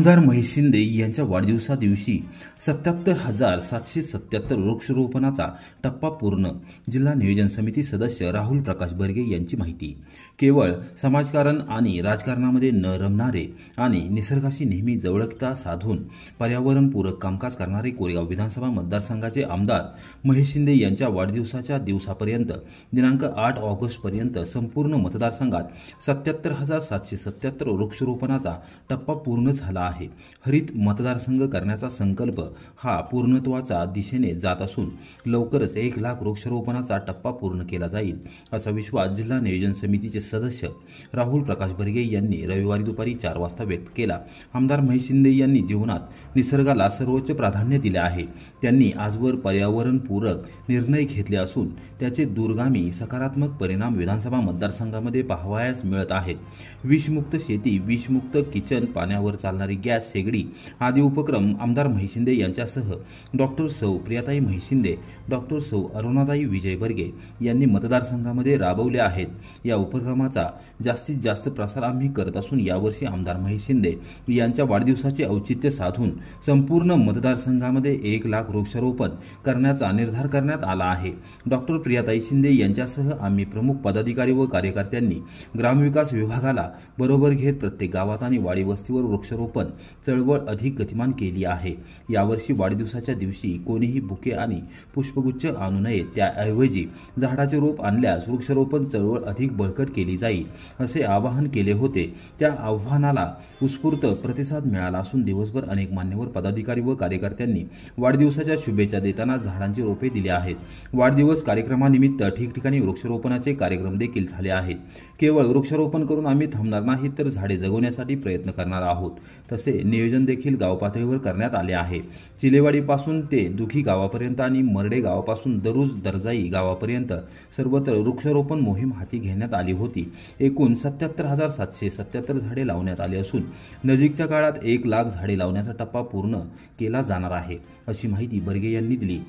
आमदार महेश शिंदे यांच्या वाढदिवसादिवशी 77,777 वृक्षारोपणाचा टप्पा पूर्ण. जिल्हा नियोजन समिती सदस्य राहुल प्रकाश बर्गे यांची माहिती. केवळ समाजकारण आणि राजकारणामध्ये न रमणारे आणि निसर्गाशी नेहमी जवळकता साधून पर्यावरणपूरक कामकाज करणारे कोरेगाव विधानसभा मतदारसंघाचे आमदार महेश शिंदे यांच्या वाढदिवसाच्या दिवसापर्यंत दिनांक 8 ऑगस्टपर्यंत संपूर्ण मतदारसंघात 77,777 वृक्षारोपणाचा टप्पा पूर्ण झाला आहे. हरित मतदारसंघ करण्याचा संकल्प हा पूर्णत्वाच्या दिशेने जात असून लवकरच 1 लाख वृक्षारोपणाचा टप्पा पूर्ण केला जाईल, असा विश्वास जिल्हा नियोजन समितीचे सदस्य राहुल प्रकाश बर्गे यांनी रविवारी दुपारी 4 वाजता व्यक्त केला. आमदार महेश शिंदे यांनी जीवनात निसर्गाला सर्वोच्च प्राधान्य दिले आहे. त्यांनी आजवर पर्यावरणपूरक निर्णय घेतले असून त्याचे दूरगामी सकारात्मक परिणाम विधानसभा मतदारसंघामध्ये पाहावयास मिळत आहेत. विषमुक्त शेती, विषमुक्त किचन, पाण्यावर चालणारी गॅस शेगडी आदी उपक्रम आमदार महेश शिंदे यांच्यासह डॉक्टर सौ प्रियाताई महेश शिंदे, डॉक्टर सौ अरुणाताई विजय बर्गे यांनी मतदारसंघामध्ये राबवले आहेत. या उपक्रमाचा जास्तीत जास्त प्रसार आम्ही करत असून यावर्षी आमदार महेश शिंदे यांच्या वाढदिवसाचे औचित्य साधून संपूर्ण मतदारसंघामध्ये 1 लाख वृक्षारोपण करण्याचा निर्धार करण्यात आला आहे. डॉक्टर प्रियाताई शिंदे यांच्यासह आम्ही प्रमुख पदाधिकारी व कार्यकर्त्यांनी ग्रामविकास विभागाला बरोबर घेत प्रत्येक गावात आणि वाडी वस्तीवर वृक्षारोपण चळवळ अधिक गतिमान केली आहे. यावर्षी वाढदिवसाच्या दिवशी कोणीही बुके आणि पुष्पगुच्छ आणू नये, त्याऐवजी झाडाचे रोप आणल्यास वृक्षारोपण चळवळ अधिक बळकट केली जाईल, असे आवाहन केले होते. त्या आव्हानाला उत्स्फूर्त प्रतिसाद मिळाला असून दिवसभर अनेक मान्यवर पदाधिकारी व कार्यकर्त्यांनी वाढदिवसाच्या शुभेच्छा देताना झाडांची रोपे दिली आहेत. वाढदिवस कार्यक्रमानिमित्त ठिकठिकाणी वृक्षारोपणाचे कार्यक्रम देखील झाले आहेत. केवळ वृक्षारोपण करून आम्ही थांबणार नाही, तर झाडे जगवण्यासाठी प्रयत्न करणार आहोत. तसे नियोजन देखील गाव पातळीवर करण्यात आले आहे. चिलेवाडीपासून ते दुखी गावापर्यंत आणि मरडे गावापासून दरुज दर्जाई गावापर्यंत सर्वत्र वृक्षारोपण मोहीम हाती घेण्यात आली होती. एकूण 77,777 झाडे लावण्यात आली असून नजीकच्या काळात 1 लाख झाडे लावण्याचा टप्पा पूर्ण केला जाणार आहे, अशी माहिती बर्गे यांनी दिली.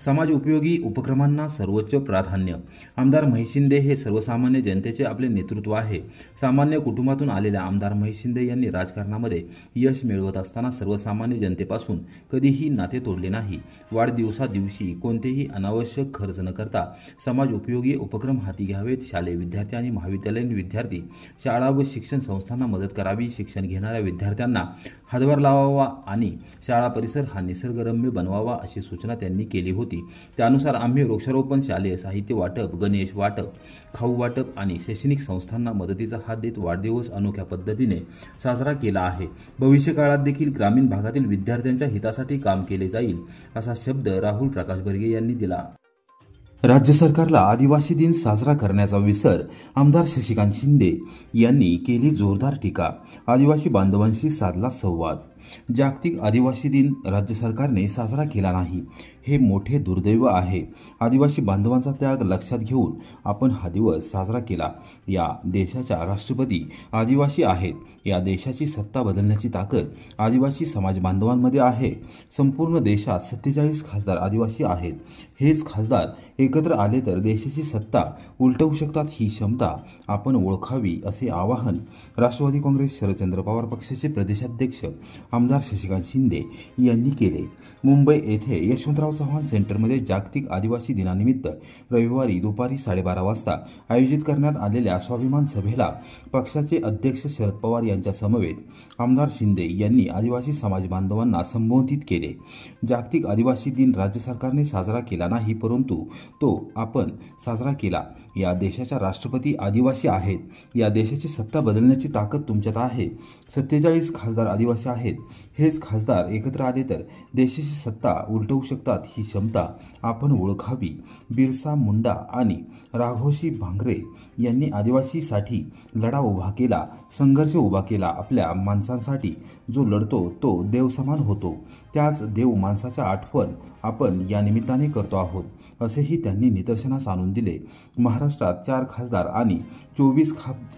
समाज उपयोगी उपक्रमांना सर्वोच्च प्राधान्य. आमदार महेश शिंदे हे सर्वसामान्य जनतेचे आपले नेतृत्व आहे. सामान्य कुटुंबातून आलेल्या आमदार महेश शिंदे यांनी राजकारणामध्ये यश मिळवत असताना सर्वसामान्य जनतेपासून कधीही नाते तोडले नाही. वाढदिवसादिवशी कोणतेही अनावश्यक खर्च न करता समाज उपयोगी उपक्रम हाती घ्यावेत. शालेय विद्यार्थी आणि महाविद्यालयीन विद्यार्थी, शाळा व शिक्षण संस्थांना मदत करावी. शिक्षण घेणाऱ्या विद्यार्थ्यांना हातभार लावावा आणि शाळा परिसर हा निसर्गरम्य बनवावा, अशी सूचना त्यांनी केली होती. त्यानुसार आम्ही वृक्षारोपण, शालेय साहित्य वाटप, गणेश वाटप, खाऊ वाटप आणि शैक्षणिक संस्थांना मदतीचा हात देत वाढदिवस अनोख्या पद्धतीने साजरा केला आहे. भविष्यकाळात देखील ग्रामीण भागातील विद्यार्थ्यांच्या हितासाठी काम केले जाईल, असा शब्द राहुल प्रकाश बर्गे यांनी दिला. राज्य सरकारला आदिवासी दिन साजरा करण्याचा विसर, आमदार शशिकांत शिंदे यांनी केली जोरदार टीका. आदिवासी बांधवांशी साधला संवाद. जागतिक आदिवासी दिन राज्य सरकारने साजरा केला नाही, हे मोठे दुर्दैव आहे. आदिवासी बांधवांचा त्याग लक्षात घेऊन आपण हा दिवस साजरा केला. या देशाच्या राष्ट्रपती आदिवासी आहेत. या देशाची सत्ता बदलण्याची ताकद आदिवासी समाज बांधवांमध्ये आहे. संपूर्ण देशात 47 खासदार आदिवासी आहेत. हेच खासदार एकत्र आले तर देशाची सत्ता उलटवू शकतात, ही क्षमता आपण ओळखावी, असे आवाहन राष्ट्रवादी काँग्रेस शरदचंद्र पवार पक्षाचे प्रदेशाध्यक्ष आमदार शशिकांत शिंदे यांनी केले. मुंबई येथे यशवंतराव चव्हाण सेंटरमध्ये जागतिक आदिवासी दिनानिमित्त रविवारी दुपारी 12:30 वाजता आयोजित करण्यात आलेल्या स्वाभिमान सभेला पक्षाचे अध्यक्ष शरद पवार यांच्या समवेत आमदार शिंदे यांनी आदिवासी समाज बांधवांना संबोधित केले. जागतिक आदिवासी दिन राज्य सरकारने साजरा केला नाही, परंतु तो आपण साजरा केला. या देशाच्या राष्ट्रपती आदिवासी आहेत. या देशाची सत्ता बदलण्याची ताकद तुमच्यात आहे. 47 खासदार आदिवासी आहेत. हेच खासदार एकत्र आले तर देशाची सत्ता उलटवू शकतात, ही क्षमता आपण ओळखावी. बिरसा मुंडा आणि राघोजी भांगरे यांनी आदिवासीसाठी लढा उभा केला, संघर्ष उभा केला. आपल्या माणसांसाठी जो लढतो तो देव समान होतो. त्याच देव माणसाच्या आठवण आपण या निमित्ताने करतो आहोत, असेही त्यांनी निदर्शनास आणून दिले. महाराष्ट्रात 4 खासदार आणि 24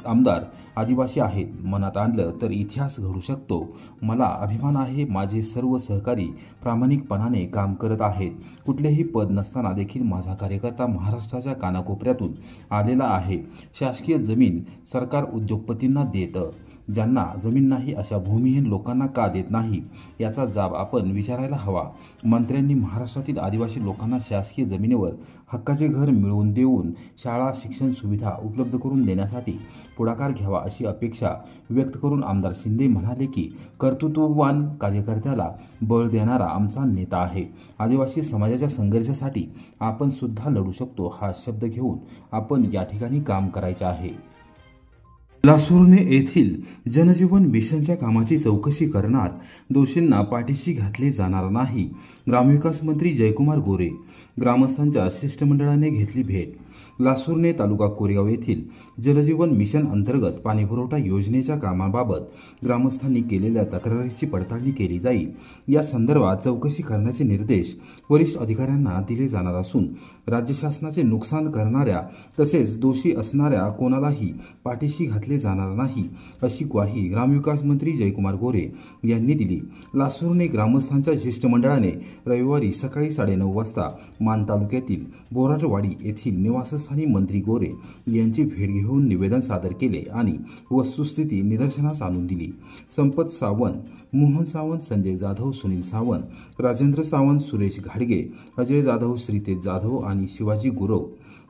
आमदार आदिवासी आहेत. मनात आणलं तर इतिहास घडू शकतो. मला अभिमान आहे. माझे सर्व सहकारी प्रामाणिकपणाने काम करत आहेत. कुठलेही पद नसताना देखील माझा कार्यकर्ता महाराष्ट्राच्या कानाकोपऱ्यातून आलेला आहे. शासकीय जमीन सरकार उद्योगपतींना देतं. ज्यांना जमीन नाही अशा भूमिहीन लोकांना का देत नाही याचा जाब आपण विचारायला हवा। मंत्र्यांनी महाराष्ट्रातील आदिवासी लोकांना शासकीय जमिनीवर हक्काचे घर मिळवून देऊन शाळा शिक्षण सुविधा उपलब्ध करून देण्यासाठी पुढाकार घ्यावा अशी अपेक्षा व्यक्त करून आमदार शिंदे म्हणाले की कर्तृत्ववान कार्यकर्त्याला बळ देणारा आमचा नेता आहे। आदिवासी समाजाच्या संघर्षासाठी आपण सुद्धा लढू शकतो हा शब्द घेऊन आपण या ठिकाणी काम करायचे आहे। लासूरने येथील जनजीवन मिशनच्या कामाची चौकशी करणार, दोषींना पाठीशी घातले जाणार नाही। ग्रामविकास मंत्री जयकुमार गोरे ग्रामस्थांच्या शिष्टमंडळाने घेतली भेट। लासूरने तालुका कोरेगाव येथील जलजीवन मिशन अंतर्गत पाणीपुरवठा योजनेच्या कामाबाबत ग्रामस्थांनी केलेल्या तक्रारीची पडताळणी केली जाईल। या संदर्भात चौकशी करण्याचे निर्देश वरिष्ठ अधिकाऱ्यांना दिले जाणार असून राज्य शासनाचे नुकसान करणाऱ्या तसेच दोषी असणाऱ्या कोणालाही पाठीशी घातले जाणार नाही अशी ग्वाही ग्रामविकास मंत्री जयकुमार गोरे यांनी दिली। लासूरने ग्रामस्थांच्या शिष्टमंडळाने रविवारी सकाळी 9:30 वाजता मान तालुक्यातील बोराटवाडी येथील निवासस्थानी मंत्री गोरे यांची भेट घेऊन निवेदन सादर केले आणि वस्तुस्थिती निदर्शनास आणून दिली। संपत सावंत, मोहन सावंत, संजय जाधव, सुनील सावंत, राजेंद्र सावंत, सुरेश घाडगे, अजय जाधव, श्रीतेज जाधव आणि शिवाजी गुरव,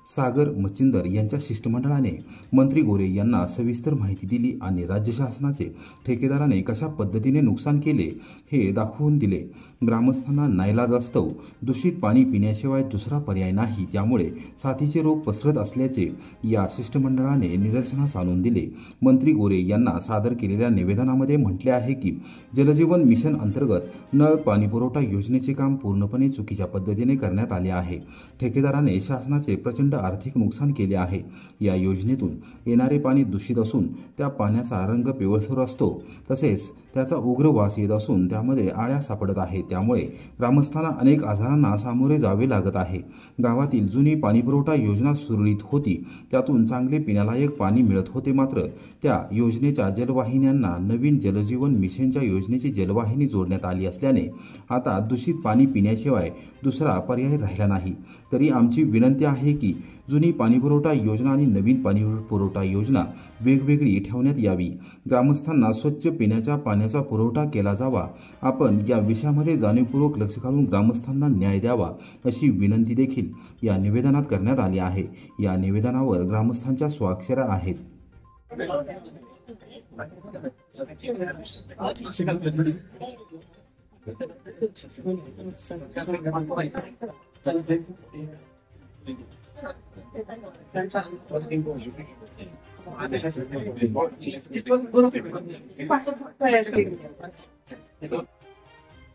सागर मच्छिंदर यांच्या शिष्टमंडळाने मंत्री गोरे यांना सविस्तर माहिती दिली आणि राज्य शासनाचे ठेकेदाराने कशा पद्धतीने नुकसान केले हे दाखवून दिले। ग्रामस्थांना नाईलाजास्तव दूषित पाणी पिण्याशिवाय दुसरा पर्याय नाही, त्यामुळे साथीचे रोग पसरत असल्याचे या शिष्टमंडळाने निदर्शनास आणून दिले। मंत्री गोरे यांना सादर केलेल्या निवेदनामध्ये म्हटले आहे की जलजीवन मिशन अंतर्गत नळ पाणीपुरवठा योजनेचे काम पूर्णपणे चुकीच्या पद्धतीने करण्यात आले आहे। ठेकेदाराने शासनाचे प्रचंड आर्थिक नुकसान केले आहे। या योजनेतून येणारे पाणी दूषित असून त्या पाण्याचा रंग पिवळसर असतो, तसेच त्याचा उग्र वास येत असून त्यामध्ये आळ्या सापडत आहेत, त्यामुळे ग्रामस्थांना अनेक आजारांना सामोरे जावे लागत आहे। गावातील जुनी पाणीपुरवठा योजना सुरळीत होती, त्यातून चांगले पिण्यालायक पाणी मिळत होते, मात्र त्या योजनेच्या जलवाहिन्यांना नवीन जलजीवन मिशनच्या योजनेची जलवाहिनी जोडण्यात आली असल्याने आता दूषित पाणी पिण्याशिवाय दुसरा पर्याय राहिला नाही। तरी आमची विनंती आहे की जुनी पाणीपुरवठा योजना आणि नवीन पाणीपुरवठा योजना वेगवेगळी ठेवण्यात यावी। ग्रामस्थांना स्वच्छ पिण्याच्या पाण्याचा पुरवठा केला जावा। आपण या विषयामध्ये जाणीवपूर्वक लक्ष घालून ग्रामस्थांना न्याय द्यावा अशी विनंती देखील या निवेदनात करण्यात आली आहे। या निवेदनावर ग्रामस्थांच्या स्वाक्षऱ्या आहेत।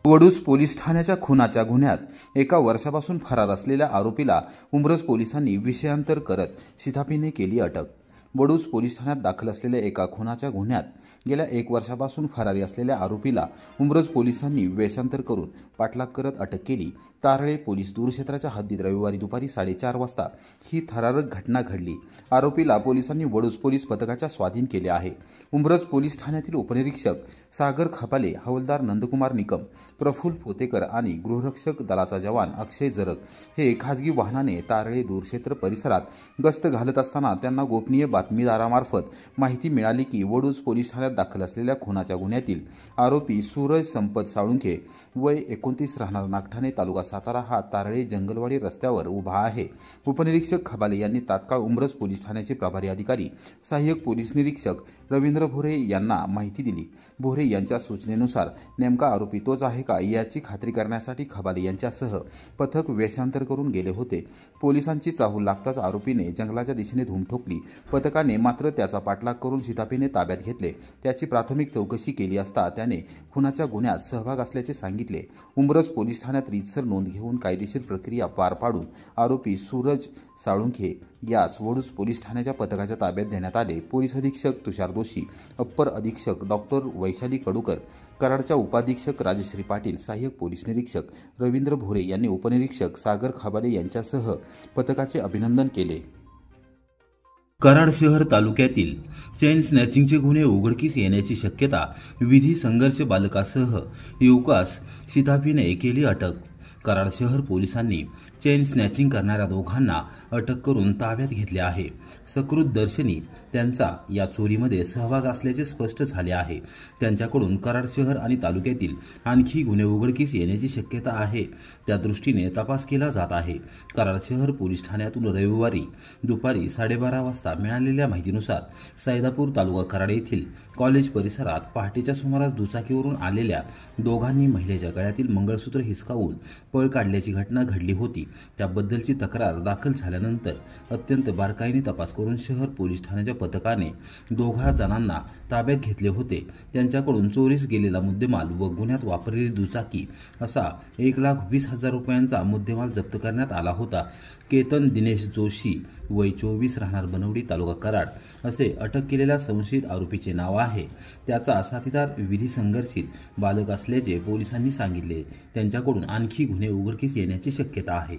वडूज पोलीस ठाण्याच्या खुनाच्या गुन्ह्यात 1 वर्षापासून फरार असलेल्या आरोपीला उंब्रज पोलिसांनी विषयांतर करत शिताफीने केली अटक। वडूज पोलीस ठाण्यात दाखल असलेल्या एका खुनाच्या गुन्ह्यात गेल्या 1 वर्षापासून फरारी असलेल्या आरोपीला उंब्रज पोलिसांनी वेषांतर करून पाठलाग करत अटक केली। तारळे पोलीस दूरक्षेत्राच्या हद्दीत रविवारी दुपारी 4:30 वाजता ही थरारक घटना घडली। आरोपीला पोलिसांनी वडूज पोलीस पथकाच्या स्वाधीन केले आहे। उंब्रज पोलीस ठाण्यातील उपनिरीक्षक सागर खपाले, हवालदार नंदकुमार निकम, प्रफुल्ल पोतेकर आणि गृहरक्षक दलाचा जवान अक्षय जरग हे खासगी वाहनाने तारळे दूरक्षेत्र परिसरात गस्त घालत असताना त्यांना गोपनीय बातमीदारामार्फत माहिती मिळाली की वडूज पोलीस ठाण्यात दाखल असलेल्या खुनाच्या गुन्ह्यातील आरोपी सूरज संपत साळुंखे वय 29 राहणार नागठाणे तालुका सातारा हा तारळे जंगलवाडी रस्त्यावर उभा आहे। उपनिरीक्षक खबाले यांनी तात्काळ उंब्रज पोलीस ठाण्याचे प्रभारी अधिकारी सहाय्यक पोलीस निरीक्षक रवींद्र भोरे यांना माहिती दिली। भोरे यांच्या सूचनेनुसार नेमका आरोपी तोच आहे का याची खात्री करण्यासाठी खबाले यांच्यासह पथक वेषांतर करून गेले होते। पोलिसांची चाहूल लागताच आरोपीने जंगलाच्या दिशेने धूम ठोकली। पथकाने मात्र त्याचा पाठलाग करून शिताफीने ताब्यात घेतले। त्याची प्राथमिक चौकशी केली असता त्याने खुनाच्या गुन्ह्यात सहभाग असल्याचे सांगितले। उंब्रज पोलीस ठाण्यात रीतसर नोंद घेऊन कायदेशीर प्रक्रिया पार पाडून आरोपी सूरज साळुंखे यास वडूज पोलीस ठाण्याच्या पथकाच्या ताब्यात देण्यात आले। पोलीस अधीक्षक तुषार दोशी, अप्पर अधीक्षक डॉक्टर वैशाली कडूकर, कराडच्या उपाधीक्षक राजश्री पाटील, सहाय्यक पोलीस निरीक्षक रवींद्र भोरे यांनी उपनिरीक्षक सागर खबाले यांच्यासह पथकाचे अभिनंदन केले। कराड शहर तालुक्यातील चेन स्नॅचिंगचे गुन्हे उघडकीस येण्याची शक्यता, विधी संघर्ष बालकासह युवकास शिताफीने केली अटक। कराड शहर पोलिसांनी चेन स्नॅचिंग करणाऱ्या दोघांना अटक करून ताब्यात घेतले आहे। सकृत दर्शनी त्यांचा या चोरीमध्ये सहभाग असल्याचे स्पष्ट झाले आहे। त्यांच्याकडून कराड शहर आणि तालुक्यातील आणखी गुन्हे उघडकीस येण्याची शक्यता आहे, त्या दृष्टीने तपास केला जात आहे। कराड शहर पोलीस ठाण्यातून रविवारी दुपारी 12:30 वाजता मिळालेल्या माहितीनुसार सैदापूर तालुका कराड येथील कॉलेज परिसरात पहाटेच्या सुमारास दुचाकीवरून आलेल्या दोघांनी महिलेच्या गळ्यातील मंगळसूत्र हिसकावून पळ काढल्याची घटना घडली होती। त्याबद्दलची तक्रार दाखल झाल्यानंतर अत्यंत बारकाईने तपास करून शहर पोलीस ठाण्याच्या पथकाने दोघा जणांना ताब्यात घेतले होते। त्यांच्याकडून चोरीस गेलेला मुद्देमाल व गुन्ह्यात वापरलेली दुचाकी असा 1,20,000 रुपयांचा मुद्देमाल जप्त करण्यात आला होता। केतन दिनेश जोशी वय 24 राहणार बनवडी तालुका कराड असे अटक केलेल्या संशयित आरोपीचे नाव आहे। त्याचा साथीदार विधी संघर्षित बालक असल्याचे पोलिसांनी सांगितले। त्यांच्याकडून आणखी गुन्हे उघडकीस येण्याची शक्यता आहे।